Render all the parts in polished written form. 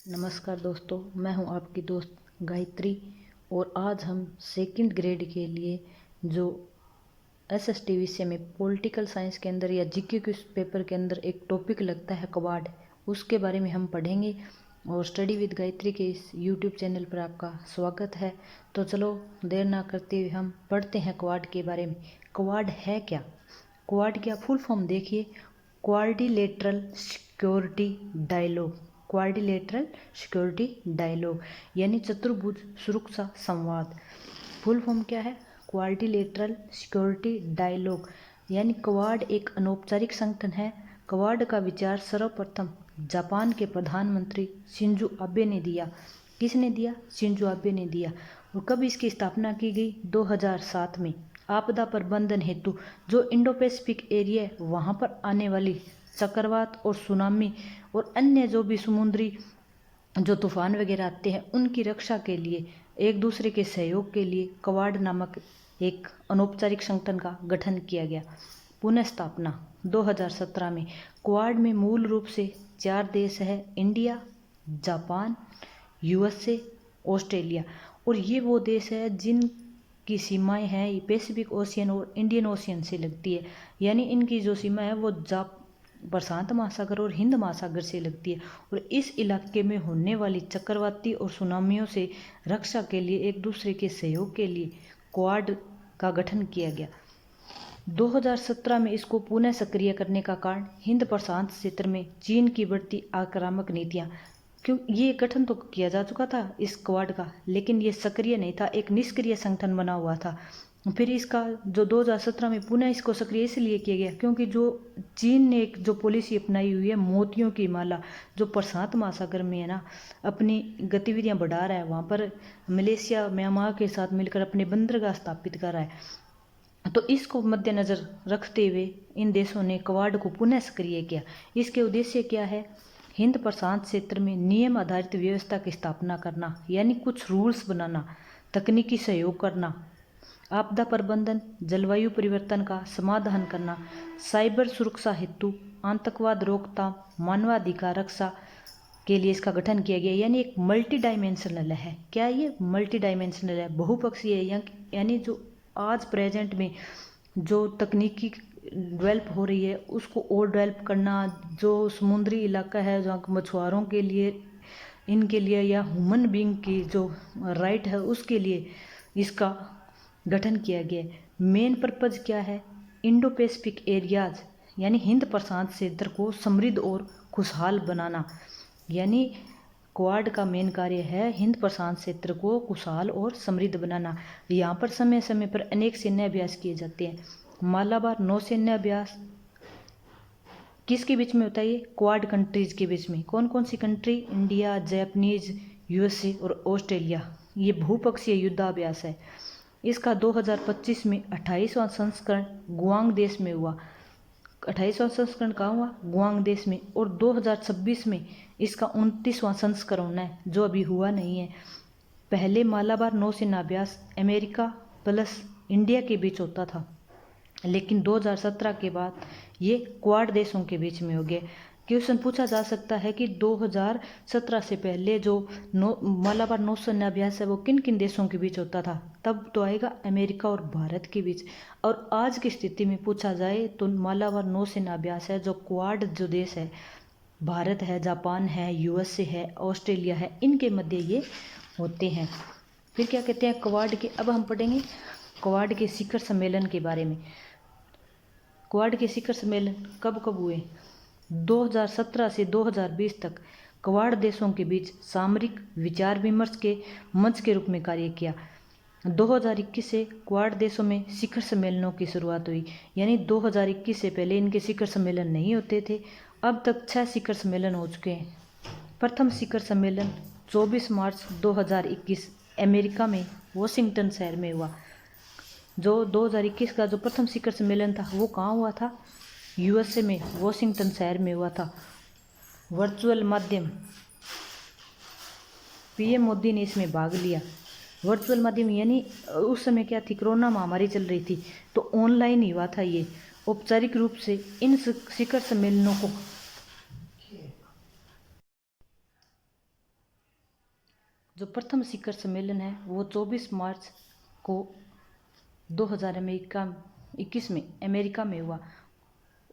नमस्कार दोस्तों, मैं हूं आपकी दोस्त गायत्री। और आज हम सेकंड ग्रेड के लिए जो एसएसटी विषय में पॉलिटिकल साइंस के अंदर या जीके के पेपर के अंदर एक टॉपिक लगता है क्वाड, उसके बारे में हम पढ़ेंगे। और स्टडी विद गायत्री के इस यूट्यूब चैनल पर आपका स्वागत है। तो चलो देर ना करते हुए हम पढ़ते हैं क्वाड के बारे में। क्वाड है क्या? क्वाड क्या फुल फॉर्म देखिए, Quadrilateral Security Dialogue. Quadrilateral Security Dialogue यानी चतुर्भुज सुरक्षा संवाद। फुल फॉर्म क्या है? क्वाड्रिलेटरल सिक्योरिटी डायलॉग यानी क्वाड एक अनौपचारिक संगठन है। क्वाड का विचार सर्वप्रथम जापान के प्रधानमंत्री शिंजो आबे ने दिया। किसने दिया? शिंजो आबे ने दिया। और कब इसकी स्थापना की गई? 2007 में। आपदा प्रबंधन हेतु जो इंडो पैसिफिक एरिया है वहाँ पर आने वाली चक्रवात और सुनामी और अन्य जो भी समुद्री जो तूफान वगैरह आते हैं उनकी रक्षा के लिए, एक दूसरे के सहयोग के लिए क्वाड नामक एक अनौपचारिक संगठन का गठन किया गया। पुनः स्थापना 2017 में। क्वाड में मूल रूप से 4 देश है: इंडिया, जापान, यूएसए, ऑस्ट्रेलिया। और ये वो देश है जिनकी सीमाएं हैं पैसिफिक ओशियन और इंडियन ओशियन से लगती है। यानी इनकी जो सीमा है वो प्रशांत महासागर और हिंद महासागर से लगती है। और इस इलाके में होने वाली चक्रवाती और सुनामियों से रक्षा के लिए, एक दूसरे के सहयोग के लिए क्वाड का गठन किया गया। 2017 में इसको पुनः सक्रिय करने का कारण हिंद प्रशांत क्षेत्र में चीन की बढ़ती आक्रामक नीतियां। क्यों ये गठन तो किया जा चुका था इस क्वाड का, लेकिन ये सक्रिय नहीं था, एक निष्क्रिय संगठन बना हुआ था। फिर इसका जो 2017 में पुनः इसको सक्रिय इसलिए किया गया क्योंकि जो चीन ने एक जो पॉलिसी अपनाई हुई है मोतियों की माला, जो प्रशांत महासागर में है ना, अपनी गतिविधियां बढ़ा रहा है। वहाँ पर मलेशिया म्यांमार के साथ मिलकर अपने बंदरगाह स्थापित कर रहा है। तो इसको मद्देनजर रखते हुए इन देशों ने क्वाड को पुनः सक्रिय किया। इसके उद्देश्य क्या है? हिंद प्रशांत क्षेत्र में नियम आधारित व्यवस्था की स्थापना करना, यानी कुछ रूल्स बनाना, तकनीकी सहयोग करना, आपदा प्रबंधन, जलवायु परिवर्तन का समाधान करना, साइबर सुरक्षा हेतु, आतंकवाद रोकथाम, मानवाधिकार रक्षा के लिए इसका गठन किया गया। यानी एक मल्टी डायमेंशनल है। क्या ये मल्टी डायमेंशनल है? बहुपक्षीय है। यानी जो आज प्रेजेंट में जो तकनीकी डेवलप हो रही है उसको और डेवलप करना, जो समुद्री इलाका है जहाँ मछुआरों के लिए, इनके लिए, या ह्यूमन बींग की जो राइट है उसके लिए इसका गठन किया गया। मेन पर्पज क्या है? इंडो पैसिफिक एरियाज यानी हिंद प्रशांत क्षेत्र को समृद्ध और खुशहाल बनाना। यानी क्वाड का मेन कार्य है हिंद प्रशांत क्षेत्र को खुशहाल और समृद्ध बनाना। यहाँ पर समय समय पर अनेक सैन्य अभ्यास किए जाते हैं। मालाबार नौसैन्य अभ्यास किसके बीच में होता है? ये क्वाड कंट्रीज के बीच में। कौन कौन सी कंट्री? इंडिया, जापानीज, यूएसए और ऑस्ट्रेलिया। ये बहुपक्षीय युद्धाभ्यास है। इसका 2025 में 28वां संस्करण गुआंग देश में हुआ। 28वां संस्करण कहाँ हुआ? गुआंग देश में। और 2026 में इसका 29वां संस्करण होना है, जो अभी हुआ नहीं है। पहले मालाबार नौसेना अभ्यास अमेरिका प्लस इंडिया के बीच होता था, लेकिन 2017 के बाद ये क्वाड देशों के बीच में हो गए। क्वेश्चन पूछा जा सकता है कि 2017 से पहले जो मालाबार नौसैन्य अभ्यास है वो किन किन देशों के बीच होता था? तब तो आएगा अमेरिका और भारत के बीच। और आज की स्थिति में पूछा जाए तो मालाबार नौसैन्य अभ्यास है जो क्वाड जो देश है, भारत है, जापान है, यूएसए है, ऑस्ट्रेलिया है, इनके मध्य ये होते हैं। फिर क्या कहते हैं क्वाड के? अब हम पढ़ेंगे क्वाड के शिखर सम्मेलन के बारे में। क्वाड के शिखर सम्मेलन कब कब हुए? 2017 से 2020 तक क्वाड देशों के बीच सामरिक विचार विमर्श के मंच के रूप में कार्य किया। 2021 से क्वाड देशों में शिखर सम्मेलनों की शुरुआत हुई। यानी 2021 से पहले इनके शिखर सम्मेलन नहीं होते थे। अब तक 6 शिखर सम्मेलन हो चुके हैं। प्रथम शिखर सम्मेलन 24 मार्च 2021 अमेरिका में वॉशिंगटन शहर में हुआ। जो 2021 का जो प्रथम शिखर सम्मेलन था वो कहाँ हुआ था? यूएसए में वॉशिंगटन शहर में हुआ था। वर्चुअल माध्यम, पीएम मोदी ने इसमें भाग लिया। वर्चुअल माध्यम यानी उस समय क्या थी? कोरोना महामारी चल रही थी, तो ऑनलाइन ही हुआ था ये। औपचारिक रूप से इन शिखर सम्मेलनों को जो प्रथम शिखर सम्मेलन है वो 24 मार्च को 2021 में अमेरिका में हुआ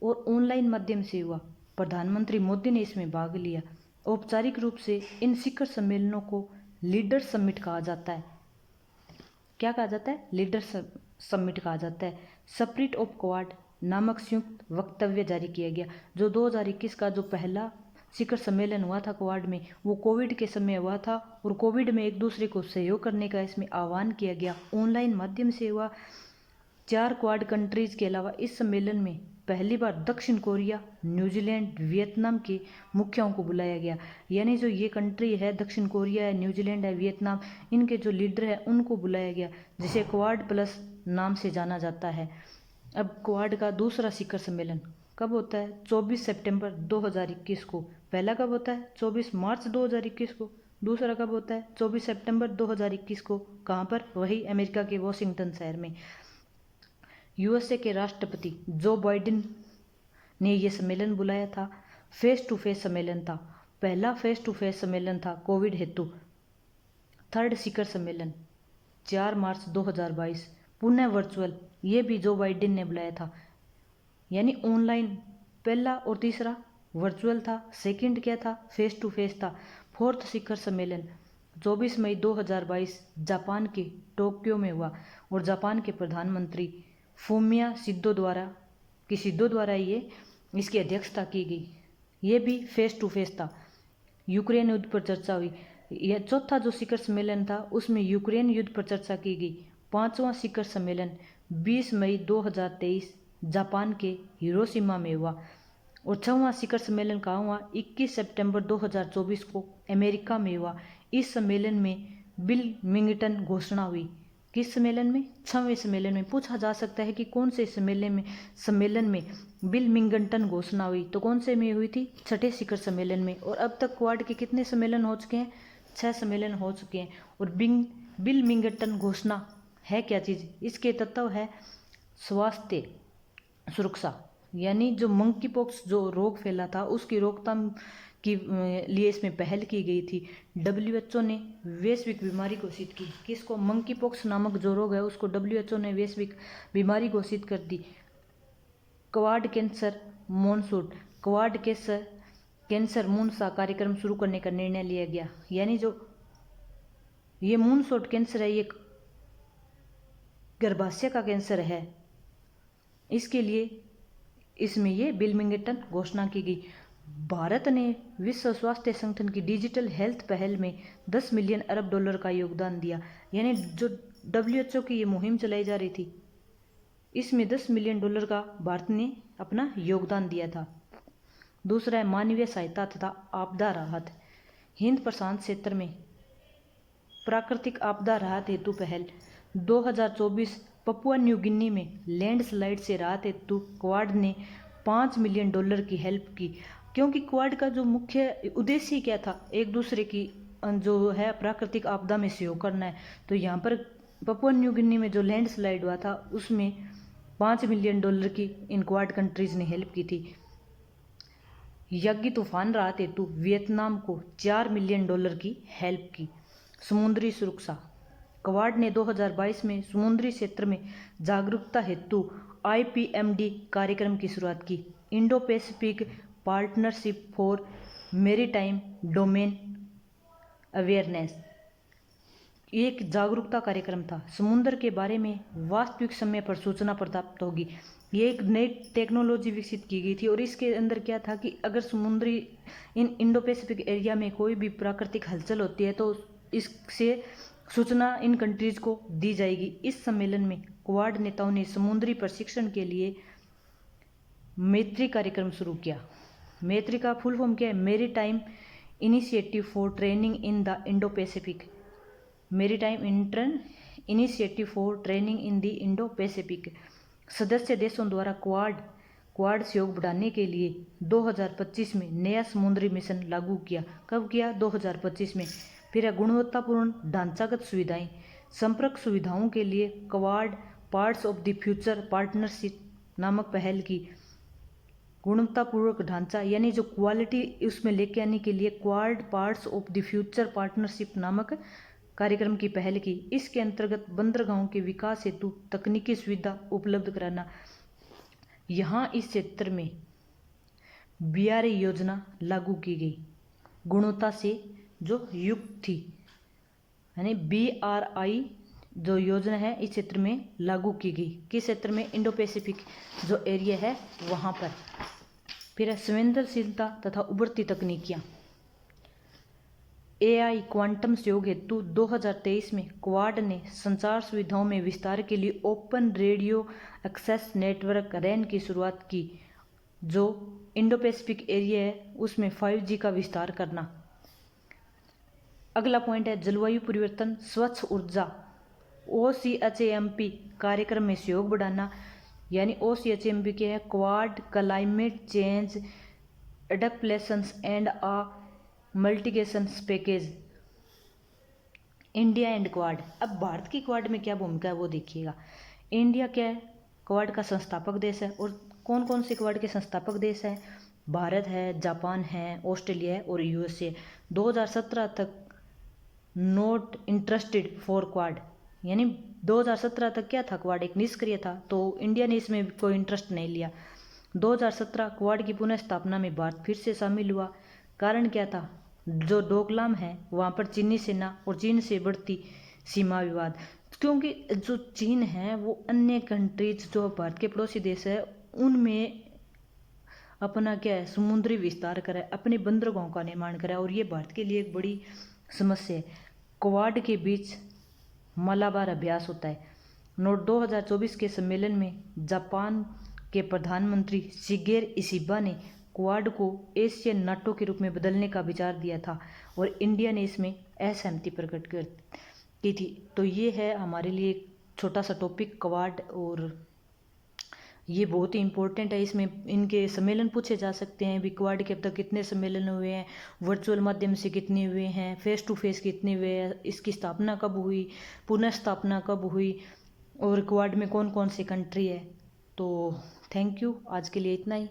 और ऑनलाइन माध्यम से हुआ। प्रधानमंत्री मोदी ने इसमें भाग लिया। औपचारिक रूप से इन शिखर सम्मेलनों को लीडर समिट कहा जाता है। क्या कहा जाता है? लीडर समिट कहा जाता है। स्पिरिट ऑफ क्वाड नामक संयुक्त वक्तव्य जारी किया गया। जो 2021 का जो पहला शिखर सम्मेलन हुआ था क्वाड में, वो कोविड के समय हुआ था और कोविड में एक दूसरे को सहयोग करने का इसमें आह्वान किया गया। ऑनलाइन माध्यम से हुआ। 4 क्वाड कंट्रीज के अलावा इस सम्मेलन में पहली बार दक्षिण कोरिया, न्यूजीलैंड, वियतनाम के मुखियाओं को बुलाया गया। यानी जो ये कंट्री है, दक्षिण कोरिया है, न्यूजीलैंड है, वियतनाम, इनके जो लीडर है उनको बुलाया गया, जिसे क्वाड प्लस नाम से जाना जाता है। अब क्वाड का दूसरा शिखर सम्मेलन कब होता है? 24 सितंबर 2021 को। पहला कब होता है? 24 मार्च 2021 को। दूसरा कब होता है? 24 सितंबर 2021 को। कहाँ पर? वही अमेरिका के वॉशिंगटन शहर में। यूएसए के राष्ट्रपति जो बाइडेन ने यह सम्मेलन बुलाया था। फेस टू फेस सम्मेलन था। पहला फेस टू फेस सम्मेलन था कोविड हेतु। थर्ड शिखर सम्मेलन 4 मार्च 2022 पुनः वर्चुअल, ये भी जो बाइडेन ने बुलाया था। यानी ऑनलाइन पहला और तीसरा वर्चुअल था। सेकंड क्या था? फेस टू फेस था। फोर्थ शिखर सम्मेलन 24 मई 2022 जापान के टोक्यो में हुआ और जापान के प्रधानमंत्री फूमिया सिद्धो द्वारा ये इसकी अध्यक्षता की गई। ये भी फेस टू फेस था। यूक्रेन युद्ध पर चर्चा हुई। यह चौथा जो शिखर सम्मेलन था उसमें यूक्रेन युद्ध पर चर्चा की गई। 5वां शिखर सम्मेलन 20 मई 2023 जापान के हिरोशिमा में हुआ और 6वां शिखर सम्मेलन कहाँ हुआ? 21 सितंबर 2024 को अमेरिका में हुआ। इस सम्मेलन में बिल मिंगटन घोषणा हुई। किस सम्मेलन में? 6वें सम्मेलन में। पूछा जा सकता है कि कौन से सम्मेलन में बिल मिंगटन घोषणा हुई? तो कौन से में हुई थी? 6ठे शिखर सम्मेलन में। और अब तक क्वाड के कितने सम्मेलन हो चुके हैं? 6 सम्मेलन हो चुके हैं। और बिल मिंगटन घोषणा है क्या चीज़? इसके तत्व है स्वास्थ्य सुरक्षा, यानी जो मंकी पॉक्स जो रोग फैला था उसकी रोकथाम के लिए इसमें पहल की गई थी। WHO ने वैश्विक बीमारी घोषित की। किसको? मंकी पॉक्स नामक जो रोग है उसको WHO ने वैश्विक बीमारी घोषित कर दी। Quad cancer monsoon, quad cancer moonshot कार्यक्रम शुरू करने का निर्णय लिया गया। यानी जो ये मूनसोट कैंसर है, ये गर्भाशय का कैंसर है, इसके लिए इसमें ये बिल मिंगटन घोषणा की गई। भारत ने विश्व स्वास्थ्य संगठन की डिजिटल हेल्थ पहल में 10 मिलियन अरब डॉलर का योगदान दिया। यानी जो WHO की ये मुहिम चलाई जा रही थी, इसमें 10 मिलियन डॉलर का भारत ने अपना योगदान दिया था। दूसरा है मानवीय सहायता तथा आपदा राहत। हिंद प्रशांत क्षेत्र में प्राकृतिक आपदा राहत हेतु पहल 2024 पपुआ न्यू गिनी में लैंडस्लाइड से राहत हेतु क्वाड ने 5 मिलियन डॉलर की हेल्प की। क्योंकि क्वाड का जो मुख्य उद्देश्य क्या था? एक दूसरे की जो है प्राकृतिक आपदा में सहयोग करना है। तो यहाँ पर पपुआ न्यू गिनी में जो लैंडस्लाइड हुआ था उसमें 5 मिलियन डॉलर की इन क्वाड कंट्रीज ने हेल्प की थी। यज्ञ तूफान राहत हेतु वियतनाम को 4 मिलियन डॉलर की हेल्प की। समुद्री सुरक्षा, क्वाड ने 2022 में समुद्री क्षेत्र में जागरूकता हेतु IPMD कार्यक्रम की शुरुआत की। Indo Pacific partnership for maritime domain awareness, एक जागरूकता कार्यक्रम था। समुद्र के बारे में वास्तविक समय पर सूचना प्राप्त होगी। ये एक नई टेक्नोलॉजी विकसित की गई थी और इसके अंदर क्या था कि अगर समुद्री इंडो पैसिफिक एरिया में कोई भी प्राकृतिक हलचल होती है तो इससे सूचना इन कंट्रीज को दी जाएगी। इस सम्मेलन में क्वाड नेताओं ने समुद्री प्रशिक्षण के लिए मैत्री कार्यक्रम शुरू किया। मैत्री का फुल फॉर्म क्या है? Maritime initiative for training in the Indo Pacific. Maritime initiative for training in the Indo Pacific. सदस्य देशों द्वारा क्वाड सहयोग बढ़ाने के लिए 2025 में नया समुद्री मिशन लागू किया। कब किया? 2025 में। फिर है गुणवत्तापूर्ण ढांचागत सुविधाएं। संपर्क सुविधाओं के लिए quad parts of the future partnership नामक पहल की। गुणवत्तापूर्वक ढांचा यानी जो क्वालिटी उसमें लेके आने के लिए quad parts of the future partnership नामक कार्यक्रम की पहल की। इसके अंतर्गत बंदरगाहों के विकास हेतु तकनीकी सुविधा उपलब्ध कराना। यहाँ इस क्षेत्र में BRI योजना लागू की गई, गुणवत्ता से जो युक्त थी, यानी BRI जो योजना है इस क्षेत्र में लागू की गई। किस क्षेत्र में? इंडो पैसिफिक जो एरिया है वहाँ पर। फिर संवेदनशीलता तथा उभरती तकनीकियाँ। AI क्वांटम सहयोग हेतु 2023 में क्वाड ने संचार सुविधाओं में विस्तार के लिए open radio access network RAN की शुरुआत की। जो इंडो पैसिफिक एरिया है उसमें 5G का विस्तार करना। अगला पॉइंट है जलवायु परिवर्तन, स्वच्छ ऊर्जा OCHAMP कार्यक्रम में सहयोग बढ़ाना। यानी OCHAMP क्या है? Quad climate change adaptations and mitigations package, India and quad. अब भारत की क्वाड में क्या भूमिका है वो देखिएगा। इंडिया क्या है? क्वाड का संस्थापक देश है। और कौन कौन से क्वाड के संस्थापक देश हैं? भारत है, जापान है, ऑस्ट्रेलिया है और USA। 2017 तक नॉट इंटरेस्टेड फॉर क्वाड, यानी 2017 तक क्या था? क्वाड एक निष्क्रिय था, तो इंडिया ने इसमें कोई इंटरेस्ट नहीं लिया। 2017 क्वाड की पुनः स्थापना में भारत फिर से शामिल हुआ। कारण क्या था? जो डोकलाम है वहाँ पर चीनी सेना और चीन से बढ़ती सीमा विवाद, क्योंकि जो चीन है वो अन्य कंट्रीज जो भारत के पड़ोसी देश है उनमें अपना क्या है समुद्री विस्तार करे, अपने बंदरगाहों का निर्माण करे, और ये भारत के लिए एक बड़ी समस्या है। क्वाड के बीच मलाबार अभ्यास होता है। नोट 2024 के सम्मेलन में जापान के प्रधानमंत्री शिगेर इशिबा ने क्वाड को एशियन नाटो के रूप में बदलने का विचार दिया था और इंडिया ने इसमें असहमति प्रकट की थी। तो ये है हमारे लिए एक छोटा सा टॉपिक क्वाड, और ये बहुत ही इम्पोर्टेंट है। इसमें इनके सम्मेलन पूछे जा सकते हैं भी, क्वाड के अब तक कितने सम्मेलन हुए हैं, वर्चुअल माध्यम से कितने हुए हैं, फेस टू फेस कितने हुए हैं, इसकी स्थापना कब हुई, पुनः स्थापना कब हुई, और क्वाड में कौन कौन सी कंट्री है। तो थैंक यू, आज के लिए इतना ही।